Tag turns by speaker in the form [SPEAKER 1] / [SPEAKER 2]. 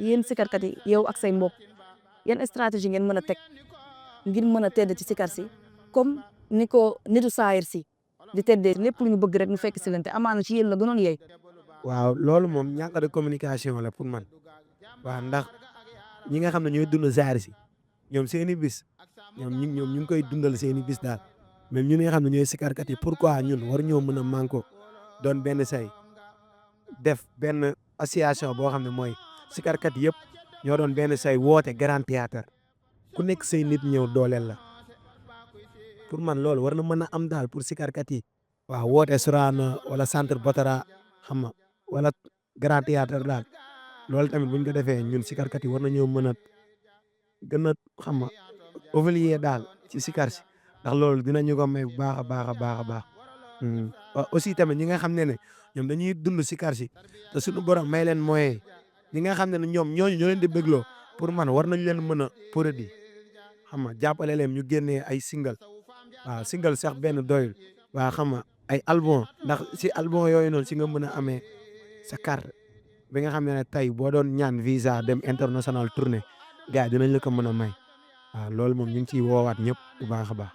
[SPEAKER 1] yéen sikarkat yi yow ak say mbokk yan stratégie ngeen mën a teg ngir mën a tedd ci sikar si comme ni ko nitu saayir si di teddee lépp lu ñu bëgg rek ñu fekk si leen te amaana ci yéen la gënoon yeey.
[SPEAKER 2] waaw loolu moom ñàkk de communication la pour man waaw ndax ñi nga xam ne ñooy dund zaar si ñoom seeni bis ñoom ñu ngi koy dundal seeni bis daal même ñun nga xam ne ñooy sikarkat yi pourquoi ñun war ñoo mën a manko doon benn say def benn association boo xam ne mooy sikarkat yëpp ñoo doon benn say woote grand théâtre ku nekk say nit ñëw dooleel la pour man loolu war na mën a am daal pour sikarkat yi waaw woote Sorano wala centre Batara xam nga wala grand théâtre daal loolu tamit buñ ko defee ñun sikarkat yi war nañoo mën a gën a xam nga évoluer daal ci sikar si ndax loolu dinañu ko may bu baax a baax a baax a baax aussi tamit ñi nga xam ne ñoom dañuy dund sikar si te suñu borom may leen moyen ñi nga xam ne ñoom ñooñu ñoo leen di bégloo pour man war nañ leen mën a produit xam nga jàppale leen ñu génnee ay single waaw single sax benn doyul waaw xam nga ay album ndax si album yooyu noonu si nga mën a amee sa carte bi nga xam ne tey boo doon ñaan visa dem international tournée gars yi dinañ la ko mën a may waaw loolu moom ñu ngi ciy woowaat ñëpp bu baax a baax.